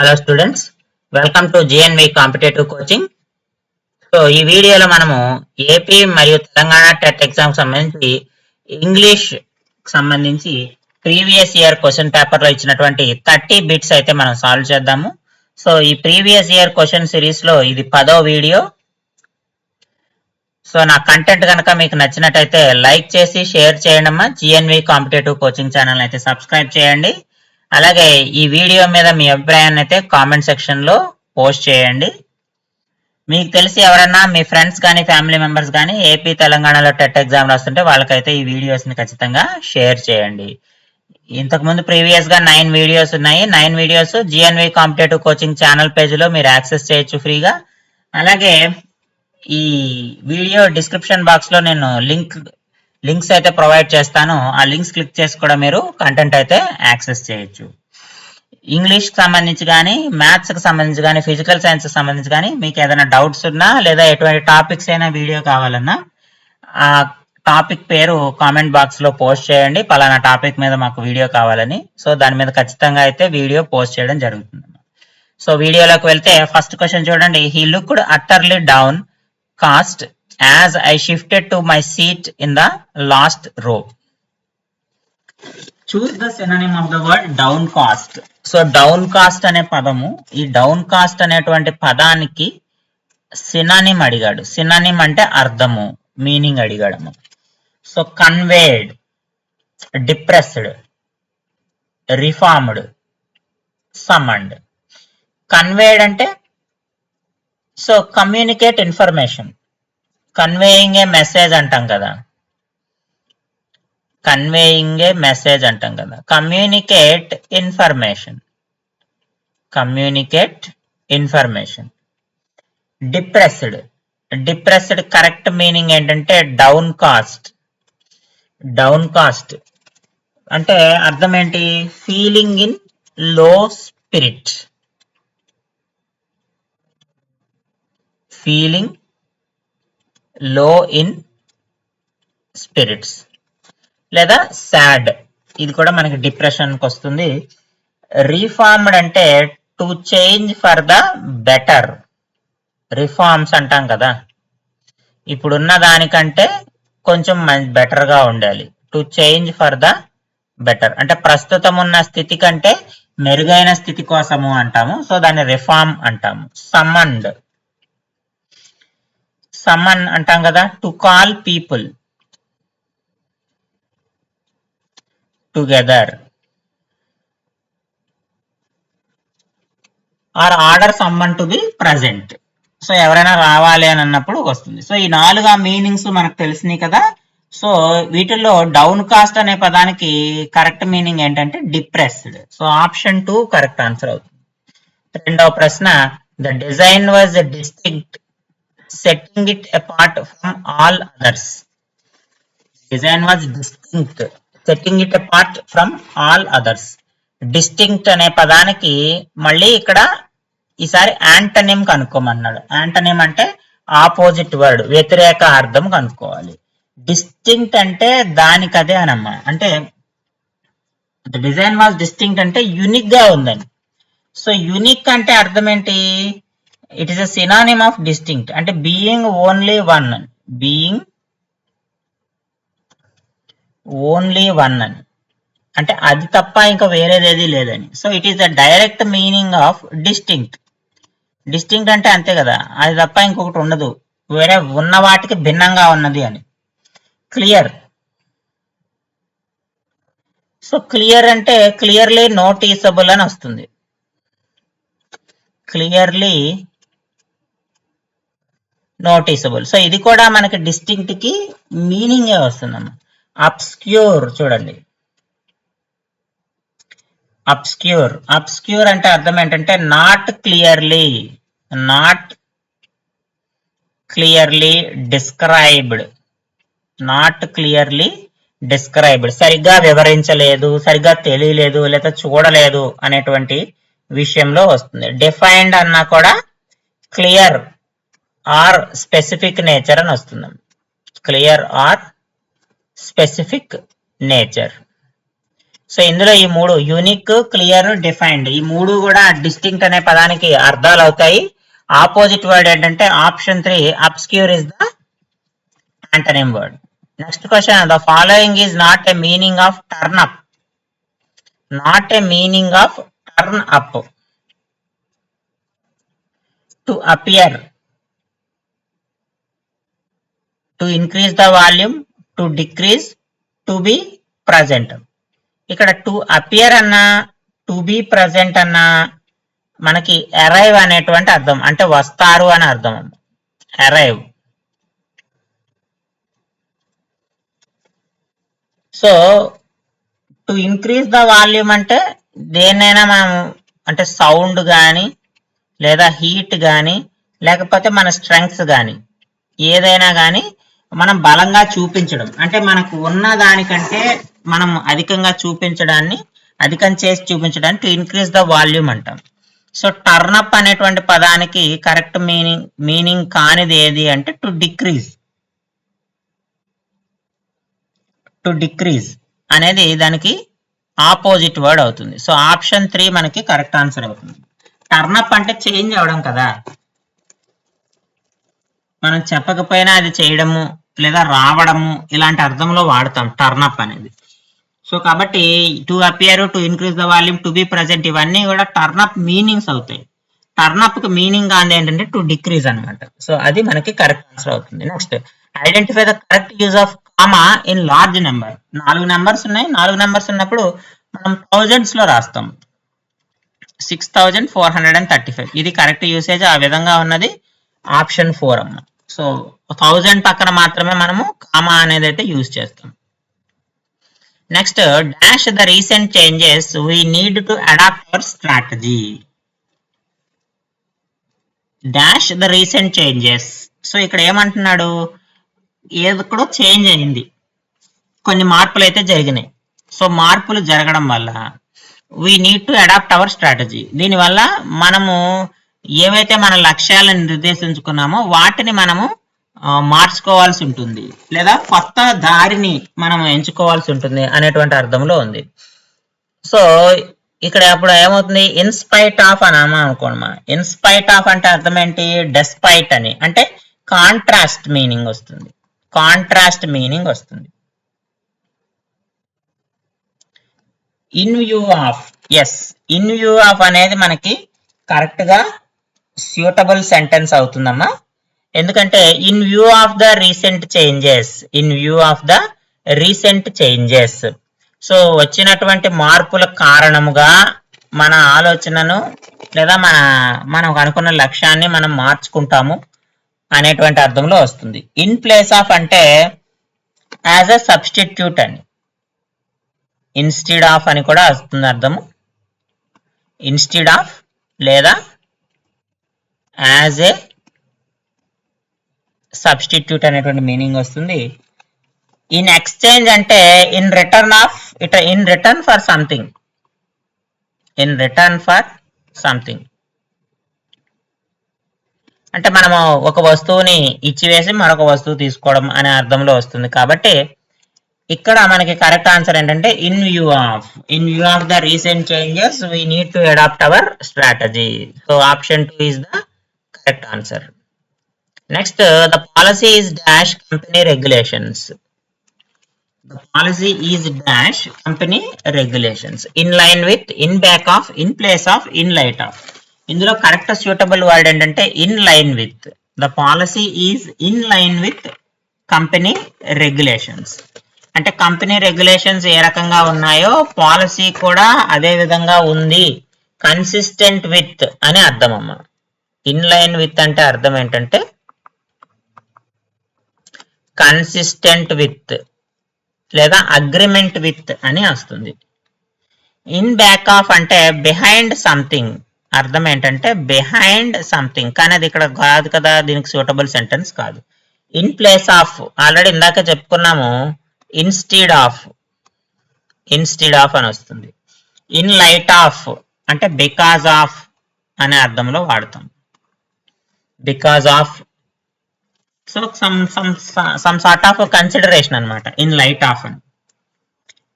Hello students, welcome to GNV competitive coaching. So ఈ వీడియోలో మనము ఏపీ మరియు తెలంగాణ టెట్ ఎగ్జామ్ సంబంధించి ఇంగ్లీష్ సంబంధించి ప్రీవియస్ ఇయర్ క్వశ్చన్ పేపర్ లో ఇచ్చినటువంటి 30 బిట్స్ అయితే మనం సాల్వ్ చేద్దాము. సో ఈ ప్రీవియస్ ఇయర్ క్వశ్చన్ సిరీస్ లో ఇది 10వ వీడియో. సో నా కంటెంట్ కనుక మీకు నచ్చినట్టయితే లైక్ చేసి షేర్ చేయండి అమ్మా. జిఎన్వి కాంపిటేటివ్ కోచింగ్ ఛానల్ అయితే సబ్స్క్రైబ్ చేయండి. అలాగే ఈ వీడియో మీద మీ అభిప్రాయాన్ని అయితే కామెంట్ సెక్షన్ లో పోస్ట్ చేయండి. మీకు తెలిసి ఎవరన్నా మీ ఫ్రెండ్స్ కానీ ఫ్యామిలీ మెంబర్స్ కానీ ఏపీ తెలంగాణలో టెట్ ఎగ్జామ్ రాస్తుంటే వాళ్ళకైతే ఈ వీడియోస్ ని ఖచ్చితంగా షేర్ చేయండి. ఇంతకుముందు ప్రీవియస్ గా 9 వీడియోస్ ఉన్నాయి. 9 videos GNV competitive coaching channel page లో మీరు యాక్సెస్ చేయొచ్చు ఫ్రీగా. అలాగే ఈ వీడియో డిస్క్రిప్షన్ బాక్స్ లో నేను లింక్స్ అయితే ప్రొవైడ్ చేస్తాను. ఆ లింక్స్ క్లిక్ చేసి కూడా మీరు కంటెంట్ అయితే యాక్సెస్ చేయొచ్చు. ఇంగ్లీష్ కి సంబంధించి కానీ, మ్యాథ్స్ కి సంబంధించి కానీ, ఫిజికల్ సైన్స్ కి సంబంధించి కానీ మీకు ఏదైనా డౌట్స్ ఉన్నా లేదా ఎటువంటి టాపిక్స్ అయినా వీడియో కావాలన్నా ఆ టాపిక్ పేరు కామెంట్ బాక్స్ లో పోస్ట్ చేయండి. పలానా టాపిక్ మీద మాకు వీడియో కావాలని. సో దాని మీద ఖచ్చితంగా అయితే వీడియో పోస్ట్ చేయడం జరుగుతుంది. సో వీడియోలోకి వెళ్తే ఫస్ట్ క్వశ్చన్ చూడండి. He looked utterly down cost as I shifted to my seat in the last row. Choose the synonym of the word downcast. So downcast అనే పదము, ఈ downcast అనేటువంటి పదానికి సినానిమ్ అడిగాడు. సినానిమ్ అంటే అర్థము, మీనింగ్ అడిగాడు. So conveyed, depressed, reformed, summoned. Conveyed అంటే సో కమ్యూనికేట్ ఇన్ఫర్మేషన్, కన్వేయింగ్ ఏ మెసేజ్ అంటాం కదా, కన్వేయింగ్ ఏ మెసేజ్ అంటాం కదా. Communicate information, communicate information. Depressed, depressed correct meaning ఏంటంటే డౌన్ కాస్ట్. డౌన్ కాస్ట్ అంటే అర్థం ఏంటి? ఫీలింగ్ ఇన్ లో స్పిరిట్, ఫీలింగ్ లో ఇన్ స్పిరిట్స్ లేదా సాడ్. ఇది కూడా మనకి డిప్రెషన్ కి వస్తుంది. రిఫార్మ్డ్ అంటే to change for the better. Reforms అంటాం కదా, ఇప్పుడున్న దానికంటే కొంచెం బెటర్ గా ఉండాలి. To change for the better అంటే ప్రస్తుతం ఉన్న స్థితి కంటే మెరుగైన స్థితి కోసము అంటాము. సో దాన్ని రిఫార్మ్ అంటాము. సమండ్, సమ్మన్ అంటాం కదా, to call people together or order summon to be present. So ఎవరైనా రావాలి అని అన్నప్పుడు వస్తుంది. సో ఈ 4 మీనింగ్స్ మనకు తెలిసినాయి కదా. సో వీటిల్లో డౌన్ కాస్ట్ అనే పదానికి కరెక్ట్ మీనింగ్ ఏంటంటే depressed. So option 2 correct answer అవుతుంది. రెండవ ప్రశ్న, the design was distinct setting it apart from all others. Design was distinct, setting it apart from all others. Distinct అనే పదానికి మళ్ళీ ఇక్కడ ఈసారి యాంటనిమ్ కనుక్కోమన్నాడు. యాంటనిమ్ అంటే ఆపోజిట్ వర్డ్, వ్యతిరేక అర్థం కనుక్కోవాలి. డిస్టింక్ట్ అంటే దానికి అదే అనమ్మా. అంటే డిజైన్ వాజ్ డిస్టింక్ట్ అంటే యూనిక్ గా ఉందని. సో యూనిక్ అంటే అర్థం ఏంటి? It is a synonym of distinct అంటే being only one, being only one అని అంటే అది తప్ప ఇంకా వేరేదేది లేదని. So it is the direct meaning of distinct. Distinct అంటే అంతే కదా, అది తప్ప ఇంకొకటి ఉండదు, వేరే ఉన్న వాటికి భిన్నంగా ఉన్నది అని. క్లియర్, సో క్లియర్ అంటే క్లియర్లీ నోటీసబుల్ అని వస్తుంది. Clearly noticeable. సో ఇది కూడా మనకి డిస్టింక్ట్ కి మీనింగ్ వస్తుందమ్మా. అబ్స్క్యూర్ చూడండి, అబ్స్క్యూర్. అబ్స్క్యూర్ అంటే అర్థం ఏంటంటే not clearly, not clearly described, not clearly described. సరిగ్గా వివరించలేదు, సరిగ్గా తెలియలేదు లేదా చూడలేదు అనేటువంటి విషయంలో వస్తుంది. డిఫైన్డ్ అన్నా కూడా క్లియర్ ఆర్ స్పెసిఫిక్ నేచర్ అని వస్తుంది. Clear or specific nature. So ఇందులో ఈ మూడు యూనిక్, క్లియర్, డిఫైన్డ్ ఈ మూడు కూడా డిస్టింక్ట్ అనే పదానికి అర్థాలు అవుతాయి. ఆపోజిట్ వర్డ్ ఏంటంటే option 3 obscure is the antonym word. Next question, the following is not a meaning of turn up. Not a meaning of turn up. To appear, to increase the volume, to decrease, to be present. ఇక్కడ to appear అన్నా to be present అన్నా మనకి arrive అనేటువంటి అర్థం, అంటే వస్తారు అని అర్థం. Arrive. So to increase the volume అంటే దేన్నైనా మనం అంటే సౌండ్ కానీ లేదా హీట్ కానీ లేకపోతే మన స్ట్రెంగ్త్ కానీ ఏదైనా కానీ మనం బలంగా చూపించడం, అంటే మనకు ఉన్న దానికంటే మనం అధికంగా చూపించడాన్ని, అధికం చేసి చూపించడాన్ని టు ఇంక్రీజ్ ద వాల్యూమ్ అంటాం. సో టర్నప్ అనేటువంటి పదానికి కరెక్ట్ మీనింగ్ కానిది ఏది అంటే టు డిక్రీజ్. టు డిక్రీజ్ అనేది దానికి ఆపోజిట్ వర్డ్ అవుతుంది. సో ఆప్షన్ 3 మనకి కరెక్ట్ ఆన్సర్ అవుతుంది. టర్నప్ అంటే చేంజ్ అవడం కదా, మనం చెప్పకపోయినా అది చేయడము లేదా రావడము ఇలాంటి అర్థంలో వాడతాం టర్నప్ అనేది. సో కాబట్టి to appear, to increase the volume, to be present ఇవన్నీ కూడా టర్నప్ మీనింగ్స్ అవుతాయి. టర్నప్ కి మీనింగ్ కాదు ఏంటంటే టు డిక్రీజ్ అనమాట. సో అది మనకి కరెక్ట్ ఆన్సర్ అవుతుంది. Next, identify the correct use of comma in large number. 4 numbers ఉన్నాయి. 4 నెంబర్స్ ఉన్నప్పుడు మనం థౌజండ్స్ లో రాస్తాం. 6435 ఇది కరెక్ట్ యూసేజ్ ఆ విధంగా ఉన్నది ఆప్షన్ 4 అమ్మ. సో 1000 పక్కన మాత్రమే మనము కామా అనేది అయితే యూజ్ చేస్తాం. Next, dash the recent changes we need to adopt our strategy. Dash the recent changes. So ఇక్కడ ఏమంటున్నాడు, ఏదో చేంజ్ అయింది, కొన్ని మార్పులు అయితే జరిగినాయి. సో మార్పులు జరగడం వల్ల we need to adopt our strategy. దీనివల్ల మనము ఏవైతే మన లక్ష్యాలను నిర్దేశించుకున్నామో వాటిని మనము మార్చుకోవాల్సి ఉంటుంది, లేదా కొత్త దారిని మనం ఎంచుకోవాల్సి ఉంటుంది అనేటువంటి అర్థంలో ఉంది. సో ఇక్కడ అప్పుడు ఏమవుతుంది, ఇన్స్పైట్ ఆఫ్ అని అనుకోండి. ఇన్స్పైట్ ఆఫ్ అంటే అర్థం ఏంటి, డెస్పైట్ అని, అంటే కాంట్రాస్ట్ మీనింగ్ వస్తుంది. కాంట్రాస్ట్ మీనింగ్ వస్తుంది. In view of, yes, in view of అనేది మనకి కరెక్ట్ గా సూటబుల్ సెంటెన్స్ అవుతుందమ్మా. ఎందుకంటే in view of the recent changes, in view of the recent changes. So వచ్చినటువంటి మార్పుల కారణముగా మన ఆలోచనను లేదా మనం అనుకున్న లక్ష్యాన్ని మనం మార్చుకుంటాము అనేటువంటి అర్థంలో వస్తుంది. ఇన్ ప్లేస్ ఆఫ్ అంటే యాజ్ అ సబ్స్టిట్యూట్ అని, ఇన్స్టెడ్ ఆఫ్ అని కూడా వస్తుంది అర్థము. ఇన్స్టెడ్ ఆఫ్ లేదా యాజ్ ఏ సబ్స్టిట్యూట్ అనేటువంటి మీనింగ్ వస్తుంది. ఇన్ ఎక్స్చేంజ్ అంటే in return of, in return for something, in return for something అంటే మనము ఒక వస్తువుని ఇచ్చివేసి మరొక వస్తువు తీసుకోవడం అనే అర్థంలో వస్తుంది. కాబట్టి ఇక్కడ మనకి కరెక్ట్ ఆన్సర్ ఏంటంటే in view of. In view of the recent changes we need to adopt our strategy. So option 2 is the correct answer. Next, the policy is dash company regulations. The policy is dash company regulations. In line with, in back of, in place of, in light of. ఇందులో correct suitable word ఏంటంటే in line with. The policy is in line with company regulations. అంటే company regulations ఏ రకంగా ఉన్నాయో policy కూడా అదే విధంగా ఉంది, consistent with అని అర్థం అమ్మ. ఇన్ లైన్ విత్ అంటే అర్థం ఏంటంటే కన్సిస్టెంట్ విత్ లేదా అగ్రిమెంట్ విత్ అని వస్తుంది. ఇన్ బ్యాక్ ఆఫ్ అంటే బిహైండ్ సంథింగ్, అర్థం ఏంటంటే బిహైండ్ సంథింగ్, కానీ అది ఇక్కడ కాదు కదా, దీనికి సూటబుల్ సెంటెన్స్ కాదు. ఇన్ ప్లేస్ ఆఫ్ ఆల్రెడీ ఇందాక చెప్పుకున్నాము, ఇన్స్టెడ్ ఆఫ్, ఇన్స్టెడ్ ఆఫ్ అని వస్తుంది. ఇన్ లైట్ ఆఫ్ అంటే బికాజ్ ఆఫ్ అనే అర్థంలో వాడతాం, because of. So some sort of consideration అనమాట ఇన్ లైట్ ఆఫ్ అని.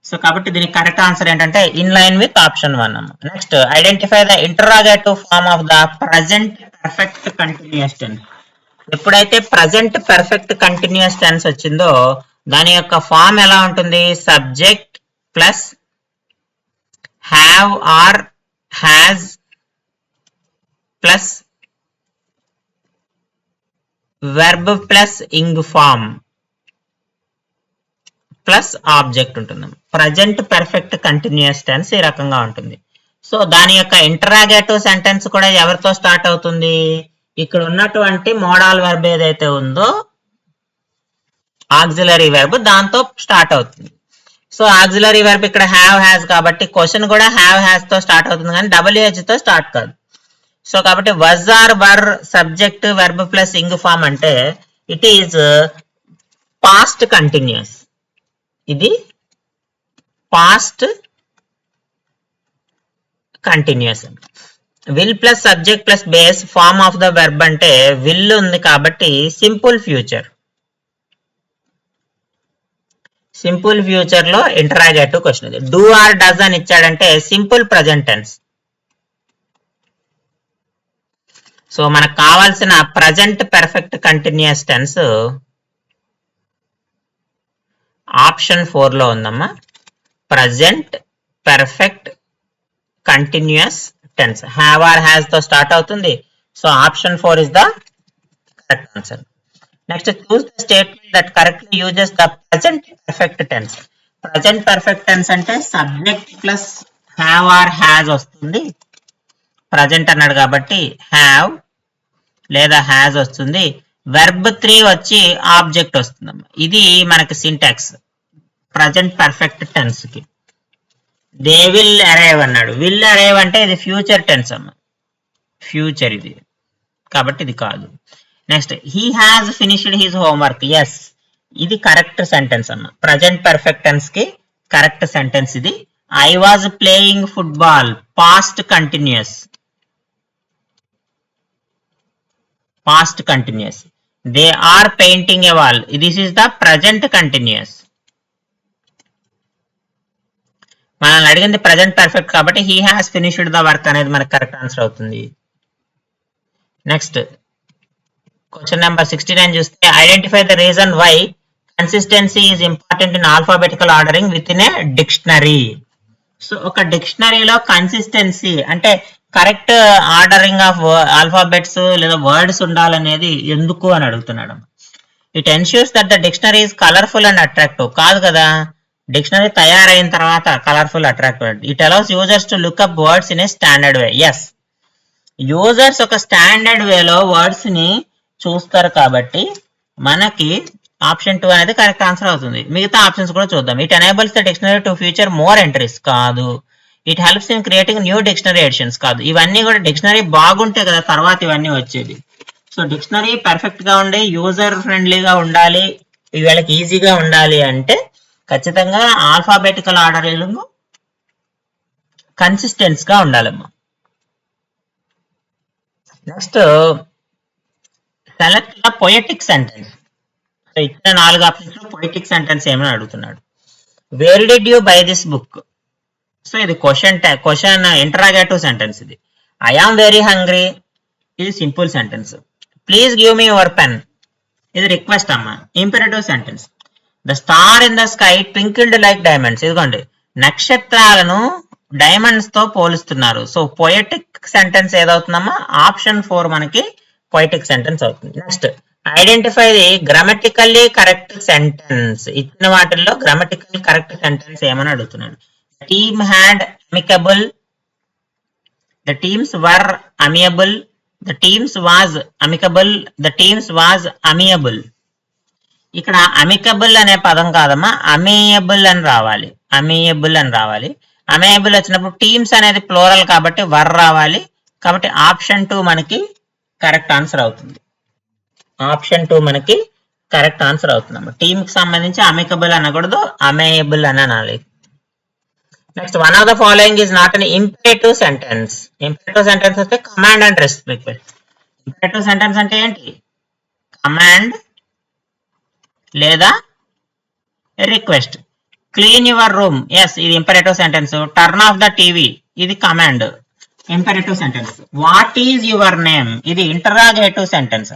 సో కాబట్టి దీనికి కరెక్ట్ ఆన్సర్ ఏంటంటే ఇన్ లైన్ విత్ ఆప్షన్ 1 అమ్మ. Next identify the interrogative form of the present perfect continuous tense. ఎప్పుడైతే ప్రజెంట్ పర్ఫెక్ట్ కంటిన్యూస్ టెన్స్ వచ్చిందో దాని యొక్క ఫామ్ ఎలా ఉంటుంది? Subject plus have or has plus verb plus ing form plus object ఉంటుంది. Present perfect continuous tense ఈ రకంగా ఉంటుంది. సో దాని యొక్క ఇంటరాగేటివ్ సెంటెన్స్ కూడా ఎవరితో స్టార్ట్ అవుతుంది? ఇక్కడ ఉన్నటువంటి మోడల్ వెర్బ్ ఏదైతే ఉందో ఆక్సిలరీ వెర్బ్ దాంతో స్టార్ట్ అవుతుంది. సో ఆక్సిలరీ వెర్బ్ ఇక్కడ హ్యావ్ హ్యాజ్ కాబట్టి క్వశ్చన్ కూడా హ్యావ్ హ్యాజ్ తో స్టార్ట్ అవుతుంది కానీ WH తో స్టార్ట్ కాదు. సో కాబట్టి was or were subject verb plus ing form అంటే ఇట్ ఈజ్ పాస్ట్ కంటిన్యూస్. ఇది past continuous. Will plus subject plus base form of the verb అంటే విల్ ఉంది కాబట్టి సింపుల్ ఫ్యూచర్. సింపుల్ ఫ్యూచర్ లో interrogative question ఇది. Do or does అని ఇచ్చాడంటే simple present tense. So మనకు కావాల్సిన present perfect continuous tense option 4 లో ఉందమ్మా. Present perfect continuous tense have or has తో స్టార్ట్ అవుతుంది. So option 4 is the correct answer. Next choose the statement that correctly uses the present perfect tense. Present perfect tense అంటే subject plus have or has వస్తుంది. Present అన్నాడు కాబట్టి have లేదా has వస్తుంది. Verb 3 వచ్చి object వస్తుందమ్మా. ఇది మనకి సింటాక్స్ ప్రజెంట్ పర్ఫెక్ట్ టెన్స్ కి. దే విల్ అరైవ్ అన్నాడు. విల్ అరైవ్ అంటే ఇది ఫ్యూచర్ టెన్స్ అమ్మ, ఫ్యూచర్ ఇది కాబట్టి ఇది కాదు. Next he has finished his homework. Yes ఇది కరెక్ట్ సెంటెన్స్ అమ్మ. ప్రజెంట్ పర్ఫెక్ట్ టెన్స్ కి కరెక్ట్ సెంటెన్స్ ఇది. I was playing football past continuous. Past continuous. They are painting a wall. This is the present continuous. మనల్ని అడిగింది present perfect కాబట్టి he has finished the work అనేది మనకు correct answer అవుతుంది. Next question number 69 చూస్తే identify the reason why consistency is important in alphabetical ordering with in a dictionary. So ఒక డిక్షనరీలో consistency అంటే కరెక్ట్ ఆర్డరింగ్ ఆఫ్ ఆల్ఫాబెట్స్ లేదా words ఉండాలనేది ఎందుకు అని అడుగుతున్నాడు. It ensures that the dictionary is colourful and attractive. కాదు కదా, డిక్షనరీ తయారైన తర్వాత colourful attractive. It allows users to look up words in a standard way. Yes users ఒక స్టాండర్డ్ వేలో వర్డ్స్ ని చూస్తారు కాబట్టి మనకి ఆప్షన్ 2 అనేది కరెక్ట్ ఆన్సర్ అవుతుంది. మిగతా ఆప్షన్స్ కూడా చూద్దాం. It enables the dictionary to future more entries. కాదు. It helps in creating new dictionary editions. కాదు. ఇవన్నీ కూడా డిక్షనరీ బాగుంటే కదా తర్వాత ఇవన్నీ వచ్చేది. సో డిక్షనరీ పర్ఫెక్ట్ గా ఉండి యూజర్ ఫ్రెండ్లీగా ఉండాలి, వీళ్ళకి ఈజీగా ఉండాలి అంటే ఖచ్చితంగా ఆల్ఫాబెటికల్ ఆర్డరింగ్ కన్సిస్టెన్స్ గా ఉండాలమ్మా. Next select the poetic sentence. So ఇచ్చిన 4 ఆప్షన్స్ లో పొయటిక్ సెంటెన్స్ ఏమని అడుగుతున్నాడు. Where did you buy this book. So ఇది క్వశ్చన్ ఇంటరాగేటివ్ సెంటెన్స్. ఇది ఐ ఆమ్ వెరీ హంగ్రీ ఇది simple sentence. Please give me your pen ఇది రిక్వెస్ట్ అమ్మా, imperative sentence. The star in the sky twinkled like diamonds. ఇదిగోండి నక్షత్రాలను diamonds తో పోలుస్తున్నారు. So poetic sentence ఏదవుతుందమ్మా ఆప్షన్ 4 మనకి పొయటిక్ సెంటెన్స్ అవుతుంది. Next identify the grammatically correct sentence. ఇచ్చిన వాటిల్లో గ్రామటికల్ కరెక్ట్ సెంటెన్స్ ఏమని అడుగుతున్నాడు. Team had amicable, the teams were amiable, the teams was amicable, the teams was amiable. ఇక్కడ అమికబుల్ అనే పదం కాదమ్మా, అమియబుల్ అని రావాలి. అమియబుల్ అని రావాలి. అమియబుల్ వచ్చినప్పుడు టీమ్స్ అనేది ప్లోరల్ కాబట్టి వర్ రావాలి. కాబట్టి ఆప్షన్ 2 మనకి కరెక్ట్ ఆన్సర్ అవుతుంది. ఆప్షన్ 2 మనకి కరెక్ట్ ఆన్సర్ అవుతుందమ్మా. టీమ్ కి సంబంధించి అమికబుల్ అనకూడదు, అమేయబుల్ అని అనాలి. Next one of the following is not an imperative sentence. Imperative sentence వస్తే command and request. Imperative sentence అంటే ఏంటి? కమాండ్ లేదా request. Clean your room, yes ఇది imperative sentence. Turn off the TV, ఇది command, imperative sentence. What is your name, ఇది interrogative sentence.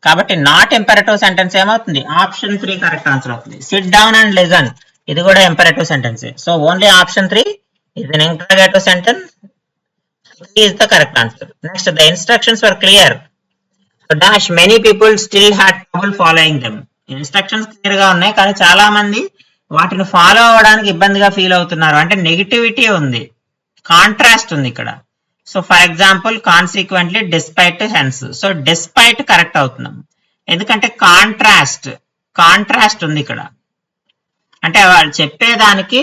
కాబట్టి not imperative sentence ఏమవుతుంది, option 3 correct answer అవుతుంది. Sit down and listen, ఇది కూడా imperative sentence. So only option 3 is an interrogative sentence. 3 is the correct answer. Next, the instructions were clear. So dash many people still had trouble following them. Instructions clear గా ఉన్నాయి, కానీ చాలా మంది వాటిని follow అవ్వడానికి ఇబ్బందిగా ఫీల్ అవుతున్నారు. అంటే నెగిటివిటీ ఉంది, కాంట్రాస్ట్ ఉంది ఇక్కడ. So for example consequently, despite, hence. So despite correct అవుతున్నాం, ఎందుకంటే కాంట్రాస్ట్ ఉంది ఇక్కడ. అంటే వాళ్ళు చెప్పేదానికి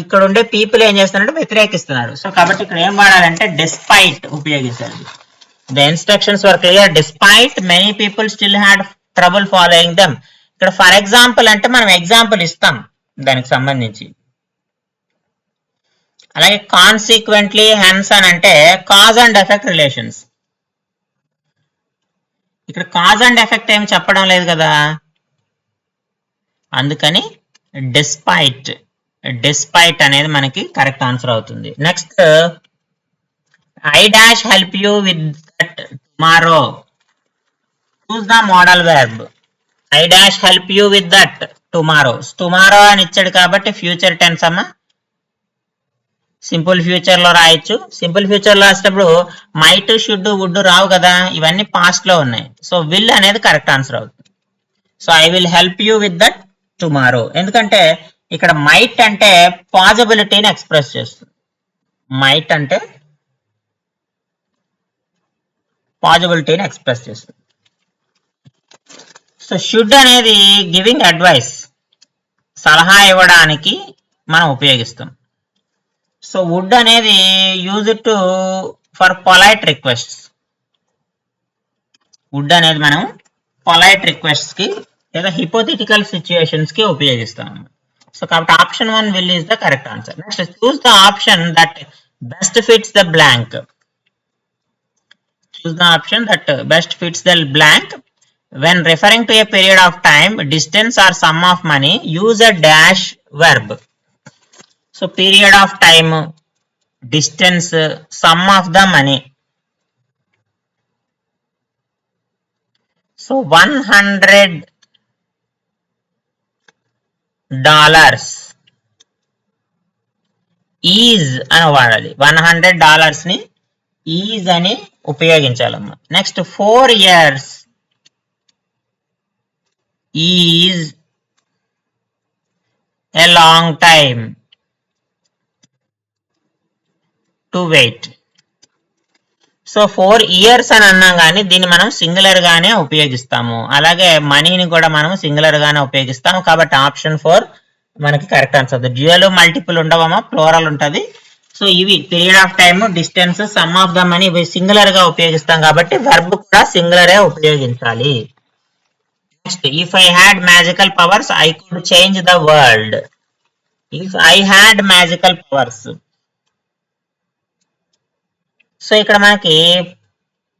ఇక్కడ ఉండే పీపుల్ ఏం చేస్తున్నారంటే వ్యతిరేకిస్తున్నారు. సో కాబట్టి ఇక్కడ ఏం వాడాలంటే డిస్పైట్ ఉపయోగించాలి. The instructions were clear despite many people still had trouble following them. ఇక్కడ ఫర్ ఎగ్జాంపుల్ అంటే మనం ఎగ్జాంపుల్ ఇస్తాం దానికి సంబంధించి. అలాగే కాన్సిక్వెంట్లీ, హెన్స్ అని అంటే కాజ్ అండ్ ఎఫెక్ట్ రిలేషన్స్. ఇక్కడ కాజ్ అండ్ ఎఫెక్ట్ ఏమి చెప్పడం లేదు కదా, అందుకని డిస్పైట్ అనేది మనకి కరెక్ట్ ఆన్సర్ అవుతుంది. Next, I dash help you with that tomorrow. Choose the modal verb. I dash help you with that tomorrow. Tomorrow అని ఇచ్చాడు కాబట్టి ఫ్యూచర్ టెన్స్ అమ్మా. సింపుల్ ఫ్యూచర్ లో రాయొచ్చు. సింపుల్ ఫ్యూచర్ లో రాసేటప్పుడు మైట్, షుడ్, వుడ్ రావు కదా, ఇవన్నీ పాస్ట్ లో ఉన్నాయి. సో విల్ అనేది కరెక్ట్ ఆన్సర్ అవుతుంది. So I will help you with that tomorrow, ఎందుకంటే ఇక్కడ మైట్ అంటే పాసిబిలిటీని ఎక్స్ప్రెస్ చేస్తుంది. మైట్ అంటే పాసిబిలిటీని ఎక్స్ప్రెస్ చేస్తుంది. సో షుడ్ అనేది గివింగ్ అడ్వైస్, సలహా ఇవ్వడానికి మనం ఉపయోగిస్తాం. సో వుడ్ అనేది use to for polite requests. Would అనేది మనం పొలైట్ రిక్వెస్ట్స్ కి లేదా హిపోథెటికల్ సిచ్యుయేషన్స్ కి ఉపయోగిస్తాం. సో కాబట్టి option 1 will is the correct answer. Next, choose the option that best fits the blank. Choose the option that best fits the blank. When referring to a period of time, distance or sum of money, use a dash verb. So period of time, distance, sum of the money. So $100 is అని వాడాలి. $100 ని is అని ఉపయోగించాలమ్మా. Next, 4 years is a long time to wait. So 4 years అని అన్నాం కానీ దీన్ని మనం సింగులర్ గానే ఉపయోగిస్తాము. అలాగే మనీని కూడా మనం సింగులర్ గానే ఉపయోగిస్తాము. కాబట్టి ఆప్షన్ 4 మనకి కరెక్ట్ ఆన్సర్ అవుతుంది. డ్యూయల్, మల్టిపుల్ ఉండవమ్మా, ప్లోరల్ ఉంటది. సో ఇవి period of time, distance, sum of the money, ఇవి సింగులర్ గా ఉపయోగిస్తాం కాబట్టి వర్బ్ కూడా సింగులరే ఉపయోగించాలి. Next, if I had magical powers I could change the world. If I had magical powers. So ఇక్కడ మనకి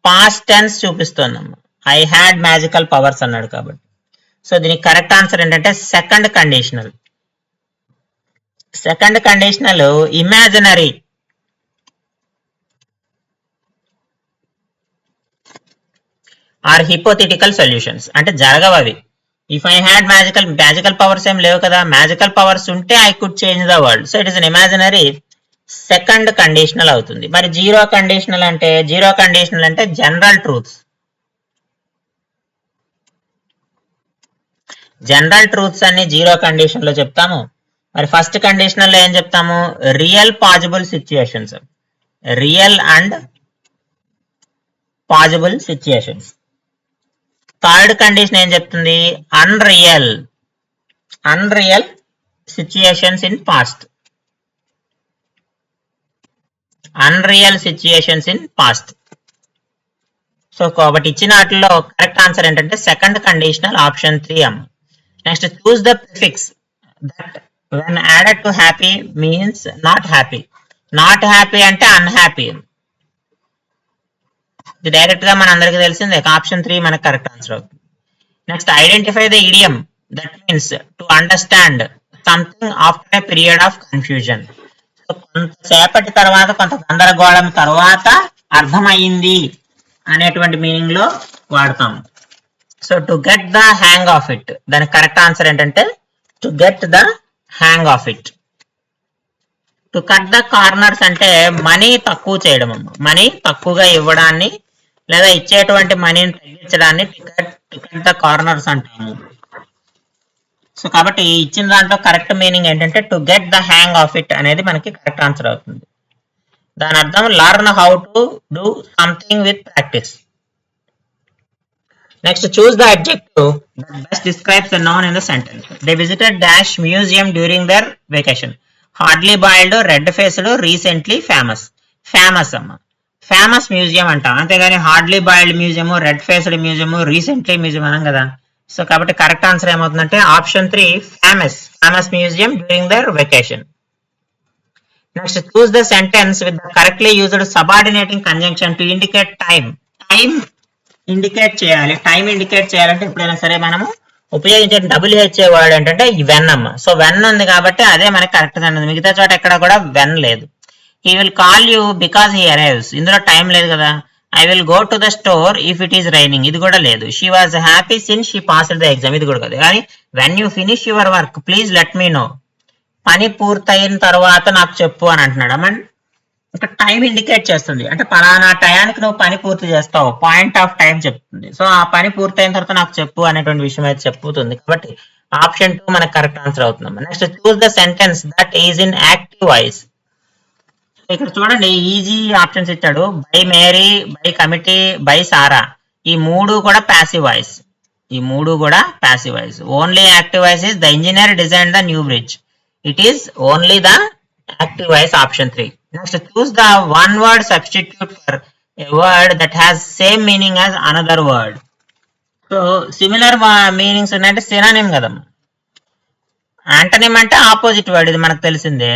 పాస్ట్ టెన్స్ చూపిస్తుందమ్మా. ఐ హ్యాడ్ మ్యాజికల్ పవర్స్ అన్నాడు కాబట్టి. సో దీనికి కరెక్ట్ ఆన్సర్ ఏంటంటే second conditional. Second conditional imaginary. Are హిపోథెటికల్ solutions, అంటే జరగవు అవి. If I had magical powers ఏం లేవు కదా, మ్యాజికల్ పవర్స్ ఉంటే I could change the world. So it is an imaginary second conditional అవుతుంది. మరి జీరో కండిషనల్ అంటే జనరల్ ట్రూత్స్. జనరల్ ట్రూత్స్ అన్ని జీరో కండిషన్ లో చెప్తాము. మరి ఫస్ట్ కండిషనల్ లో ఏం చెప్తాము, real possible situations. Real and possible situations. Third condition ఏం చెప్తుంది, unreal situations in past. Unreal situations in past. So కాబట్టి ఇచ్చిన వాటిలో కరెక్ట్ ఆన్సర్ ఏంటంటే సెకండ్ కండిషనల్ ఆప్షన్ 3 అమ్మ. Next, choose the prefix that when added to happy means not happy. Not happy అంటే unhappy. ఇది direct గా మన అందరికి తెలిసిందే. ఆప్షన్ 3 మనకు కరెక్ట్ ఆన్సర్ అవుతుంది. Next, identify the idiom that means to understand something after a period of confusion. So కొంతసేపటి తర్వాత, కొంత గందరగోళం తర్వాత అర్థమైంది అనేటువంటి మీనింగ్ లో వాడతాం. So to get the hang of it, దాని కరెక్ట్ ఆన్సర్ ఏంటంటే to get the hang of it. To cut the corners అంటే మనీ తక్కువ చేయడం, మనీ తక్కువగా ఇవ్వడాన్ని లేదా ఇచ్చేటువంటి మనీని తగ్గించడాన్ని టు కట్ ద కార్నర్స్ అంటాము. సో కాబట్టి ఇచ్చిన దాంట్లో కరెక్ట్ మీనింగ్ ఏంటంటే to get the hang of it అనేది మనకి కరెక్ట్ ఆన్సర్ అవుతుంది. దాని అర్థం learn how to do something with practice. Next choose the adjective that best describes the noun in the sentence. They visited dash museum during their vacation. Hardly boiled, red faced, recently famous. Famous అమ్మ, famous museum అంటాం, అంతేగాని hardly boiled museum, red faced museum, recently museum అనం కదా. So కాబట్టి correct answer ఏమవుతుందంటే option 3 famous, famous museum during their vacation. Next choose the sentence with the correctly used subordinating conjunction to indicate time. Time indicate చేయాలి. Time indicate చేయాలంటే ఎప్పుడైనా సరే మనము ఉపయోగించే WHA వర్డ్ ఏంటంటే వెన్ అమ్మ. సో వెన్ ఉంది కాబట్టి అదే మనకి కరెక్ట్ అన్నది, మిగతా చోట ఎక్కడ కూడా వెన్ లేదు. He will call you because he arrives, ఇందులో టైం లేదు కదా. I will go to the store if it is raining, ఇది కూడా లేదు. She was happy since she passed the exam, ఇది కూడా కాదు. కానీ when you finish your work please let me know, పని పూర్తయిన తర్వాత నాకు చెప్పు అని అంటున్నాడు. అమ్మ ఇక్కడ టైం ఇండికేట్ చేస్తుంది, అంటే పలానా టయానికి నువ్వు పని పూర్తి చేస్తావు, పాయింట్ ఆఫ్ టైం చెప్తుంది. సో ఆ పని పూర్తయిన తర్వాత నాకు చెప్పు అనేటువంటి విషయం అయితే చెప్పుతుంది. కాబట్టి ఆప్షన్ 2 మనకు కరెక్ట్ ఆన్సర్ అవుతుంది. Next choose the sentence that is in active voice. ఇక్కడ చూడండి ఈజీ ఆప్షన్స్ ఇచ్చాడు. By Mary, by committee, by Sara, ఈ మూడు కూడా ప్యాసివ్ వాయిస్, ఈ మూడు కూడా passive voice. Only active voice is the engineer design the new bridge, it is only the active voice, option 3. Next choose the one word substitute for a word that has same meaning as another word. So similar meanings ఉన్నాయంటే synonym కదమ్మా. Antonym అంటే opposite word, ఇది మనకు తెలిసిందే.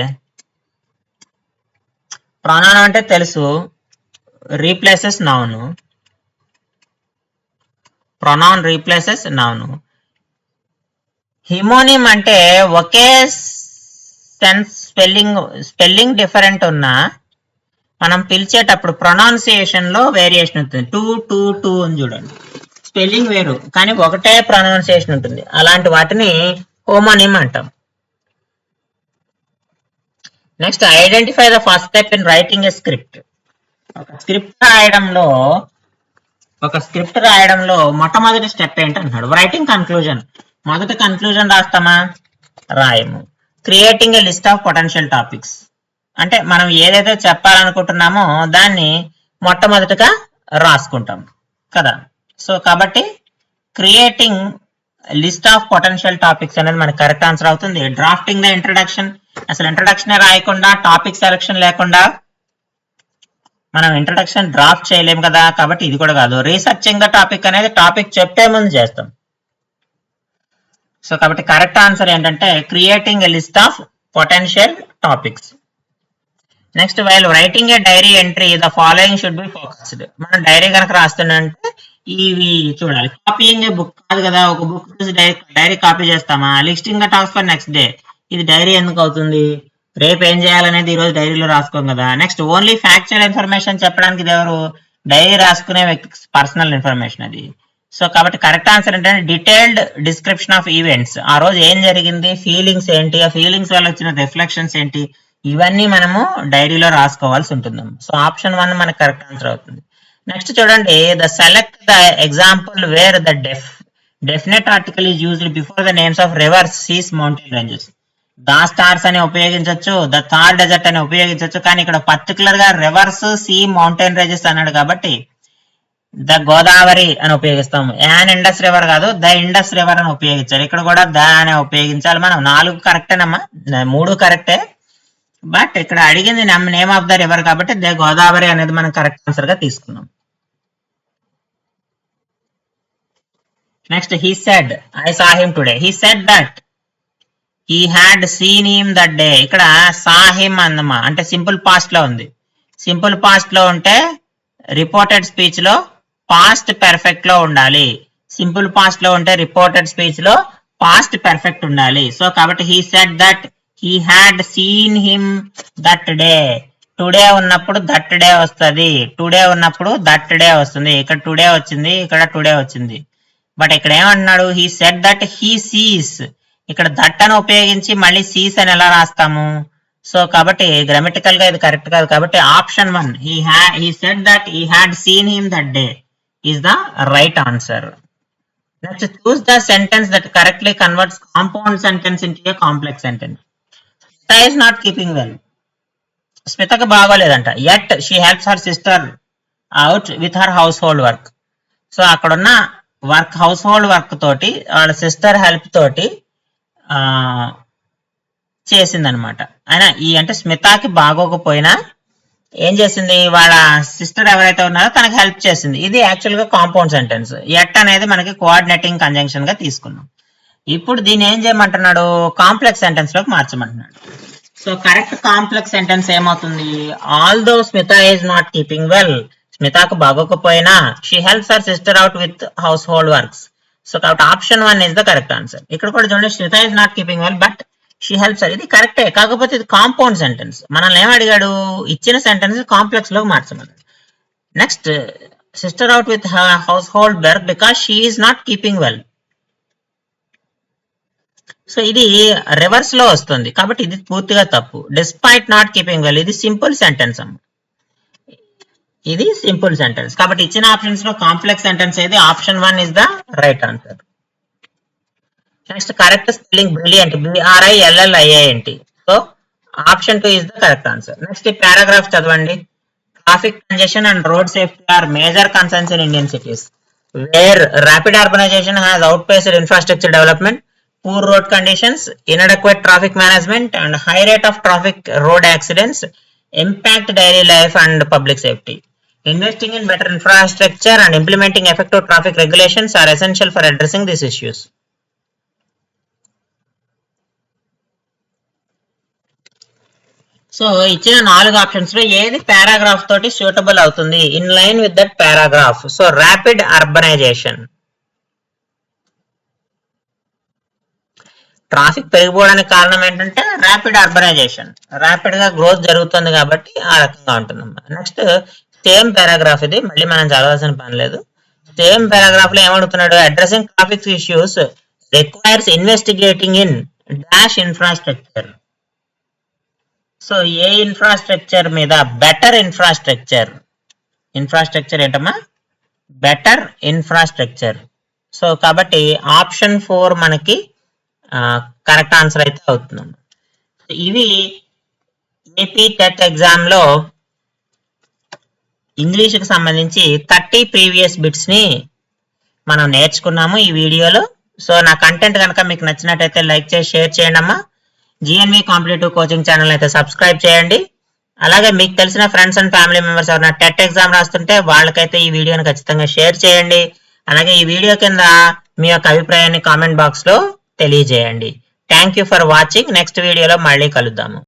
Pronoun అంటే తెలుసు, replaces noun, pronoun replaces noun. Homonym అంటే ఒకే సెన్స్, స్పెల్లింగ్ డిఫరెంట్ ఉన్నా మనం పిలిచేటప్పుడు ప్రొనౌన్సియేషన్ లో వేరియేషన్ ఉంటుంది. టూ అని చూడండి, స్పెల్లింగ్ వేరు కానీ ఒకటే ప్రొనౌన్సియేషన్ ఉంటుంది, అలాంటి వాటిని హోమోనిమ్ అంటాం. Next identify the first step in writing a script. ఒక స్క్రిప్ట్ రాయడంలో మొట్టమొదటి స్టెప్ ఏంటంటున్నాడు. రైటింగ్ కన్క్లూజన్, మొదటి కన్క్లూజన్ రాస్తామా? రాయము. Creating a list of potential topics, అంటే మనం ఏదైతే చెప్పాలనుకుంటున్నామో దాన్ని మొట్టమొదటిగా రాసుకుంటాం కదా. సో కాబట్టి creating list of potential topics అనేది మనకి కరెక్ట్ ఆన్సర్ అవుతుంది. డ్రాఫ్టింగ్ ద ఇంట్రడక్షన్, అసలు ఇంట్రడక్షన్ రాయకుండా టాపిక్ సెలెక్షన్ లేకుండా మనం ఇంట్రడక్షన్ డ్రాఫ్ట్ చేయలేము కదా, కాబట్టి ఇది కూడా కాదు. రీసెర్చింగ్ ద టాపిక్ అనేది టాపిక్ చెప్పే ముందు చేస్తాం. సో కాబట్టి కరెక్ట్ ఆన్సర్ ఏంటంటే creating a list of potential topics. Next while writing A diary entry the following should be focused. మనం డైరీ కనుక రాస్తుంటే ఇవి చూడాలి. కాపీయింగ్ ఏ బుక్ కాదు కదా, ఒక బుక్ చూసి డైరీ కాపీ చేస్తామా? Listing the task for next day, ఇది డైరీ ఎందుకు అవుతుంది? రేపు ఏం చేయాలనేది ఈ రోజు డైరీలో రాసుకోం కదా. నెక్స్ట్ ఓన్లీ ఫ్యాక్చువల్ ఇన్ఫర్మేషన్ చెప్పడానికి ఇది ఎవరు? డైరీ రాసుకునే వ్యక్తి పర్సనల్ ఇన్ఫర్మేషన్ అది. సో కాబట్టి కరెక్ట్ ఆన్సర్ ఏంటంటే డీటెయిల్డ్ డిస్క్రిప్షన్ ఆఫ్ ఈవెంట్స్, ఆ రోజు ఏం జరిగింది, ఫీలింగ్స్ ఏంటి, ఆ ఫీలింగ్స్ వల్ల వచ్చిన రిఫ్లెక్షన్స్ ఏంటి, ఇవన్నీ మనము డైరీలో రాసుకోవాల్సి ఉంటుంది. సో ఆప్షన్ 1 మనకు కరెక్ట్ ఆన్సర్ అవుతుంది. నెక్స్ట్ చూడండి, the select the example where the definite article is used before the names of rivers, seas, mountain ranges. The stars అని ఉపయోగించవచ్చు, ద థార్ డెజర్ట్ అని ఉపయోగించవచ్చు, కానీ ఇక్కడ పర్టికులర్ గా రివర్స్, సీ, మౌంటైన్ రేంజెస్ అన్నాడు కాబట్టి ద గోదావరి అని ఉపయోగిస్తాము. యాన్ ఇండస్ రివర్ కాదు, ద ఇండస్ రివర్ అని ఉపయోగించాలి. ఇక్కడ కూడా ద అని ఉపయోగించాలి. మనం 4 కరెక్టేనమ్మా, 3 కరెక్టే, బట్ ఇక్కడ అడిగింది నేమ్ ఆఫ్ ద రివర్ కాబట్టి ద గోదావరి అనేది మనం కరెక్ట్ ఆన్సర్ గా తీసుకున్నాం. Next he said I saw him today. He said that he had seen him that day. ఇక్కడ సా హిమ్ అందమ్మా, అంటే సింపుల్ పాస్ట్ లో ఉంది. సింపుల్ పాస్ట్ లో ఉంటే రిపోర్టెడ్ స్పీచ్ లో పాస్ట్ పెర్ఫెక్ట్ లో ఉండాలి. సింపుల్ పాస్ట్ లో ఉంటే రిపోర్టెడ్ స్పీచ్ లో పాస్ట్ పర్ఫెక్ట్ ఉండాలి. సో కాబట్టి he said that he had seen him that day. Today ఉన్నప్పుడు దట్ డే వస్తుంది, టుడే ఉన్నప్పుడు దట్ డే వస్తుంది. ఇక్కడ టుడే వచ్చింది, ఇక్కడ టుడే వచ్చింది. బట్ ఇక్కడ ఏమంటున్నాడు, he said that he sees. ఇక్కడ దట్ అని ఉపయోగించి మళ్ళీ సీస్ అని ఎలా రాస్తాము? సో కాబట్టి గ్రామటికల్ గా ఇది కరెక్ట్ కాదు. కాబట్టి option 1 he said that he had seen him that day is the right answer. Next, choose the sentence that correctly converts compound sentence into a complex sentence. Smita is not keeping well. స్మితకు బాగోలేదంట. Yet she helps her sister out with her household work. So అక్కడున్న house hold work తోటి వాళ్ళ sister help తోటి చేసిందనమాట. అయినా అంటే స్మితకి బాగోకపోయినా ఏం చేసింది, వాళ్ళ సిస్టర్ ఎవరైతే ఉన్నారో తనకి హెల్ప్ చేసింది. ఇది యాక్చువల్ గా కాంపౌండ్ సెంటెన్స్. ఎట్ అనేది మనకి కోఆర్డినేటింగ్ కంజంక్షన్ గా తీసుకున్నాం. ఇప్పుడు దీన్ని ఏం చేయమంటున్నాడు, కాంప్లెక్స్ సెంటెన్స్ లోకి మార్చమంటున్నాడు. సో కరెక్ట్ కాంప్లెక్స్ సెంటెన్స్ ఏమవుతుంది, although Smita is not keeping well. స్మితకు బాగోకపోయినా she helps her sister out with household works. So కాబట్టి option 1 is the correct answer. ఇక్కడ కూడా చూడండి, Smita is not keeping well but she helps her. ఇది కరెక్టే, కాకపోతే ఇది కాంపౌండ్ సెంటెన్స్. మనల్ని ఏమడిగాడు, ఇచ్చిన సెంటెన్స్ కాంప్లెక్స్ లోకి మార్చమన్నాడు. Next, sister out with household work because she is not keeping well. So ఇది రివర్స్ లో వస్తుంది కాబట్టి ఇది పూర్తిగా తప్పు. డిస్పైట్ నాట్ కీపింగ్ వెల్ ఇది సింపుల్ సెంటెన్స్ అమ్మ, ఇది సింపుల్ సెంటెన్స్. కాబట్టి ఇచ్చిన ఆప్షన్స్ లో కాంప్లెక్స్ సెంటెన్స్ ఏది, option 1 is the right answer. Next, correct spelling brilliant, BRILLIANT. So option 2 is the correct answer. Next ఈ పారాగ్రాఫ్ చదవండి. Traffic congestion and road safety are major concerns in Indian cities where rapid urbanisation has outpaced infrastructure development, poor road conditions, inadequate traffic management, and high rate of traffic road accidents impact daily life and public safety. Investing in better infrastructure and implementing effective traffic regulations are essential for addressing these issues. So ఇచ్చిన 4 options లో ఏది paragraph తోటి suitable అవుతుంది, in line with that paragraph? So rapid urbanisation, traffic పెరిగిపోవడానికి కారణం ఏంటంటే rapid urbanisation, rapid గా growth జరుగుతుంది కాబట్టి ఆ రకంగా ఉంటుందమ్మా. నెక్స్ట్ సేమ్ పారాగ్రాఫ్ ఇది, మళ్ళీ మనం చదవాల్సిన పని లేదు. సేమ్ పారాగ్రాఫ్ లో ఏమడుగుతున్నాడు, addressing traffic issues requires investigating in dash infrastructure. So ఏ ఇన్ఫ్రాస్ట్రక్చర్ మీద, బెటర్ ఇన్ఫ్రాస్ట్రక్చర్. ఇన్ఫ్రాస్ట్రక్చర్ ఏంటమ్మా, బెటర్ ఇన్ఫ్రాస్ట్రక్చర్. సో కాబట్టి ఆప్షన్ 4 మనకి కరెక్ట్ ఆన్సర్ అయితే అవుతుంది. ఇవి ఏపీ టెట్ ఎగ్జామ్ లో ఇంగ్లీష్ కి సంబంధించి 30 ప్రీవియస్ బిట్స్ ని మనం నేర్చుకున్నాము ఈ వీడియోలో. సో నా కంటెంట్ కనుక మీకు నచ్చినట్టయితే లైక్ చేసి షేర్ చేయండి అమ్మా. GNV కాంపిటేటివ్ కోచింగ్ ఛానల్ అయితే సబ్స్క్రైబ్ చేయండి. అలాగే మీకు తెలిసిన ఫ్రెండ్స్ అండ్ ఫ్యామిలీ మెంబర్స్ ఎవరైనా టెట్ ఎగ్జామ్ రాస్తుంటే వాళ్ళకైతే ఈ వీడియోని ఖచ్చితంగా షేర్ చేయండి. అలాగే ఈ వీడియో కింద మీ యొక్క అభిప్రాయాన్ని కామెంట్ బాక్స్ లో తెలియజేయండి. Thank you for watching. Next వీడియోలో మళ్ళీ కలుద్దాము.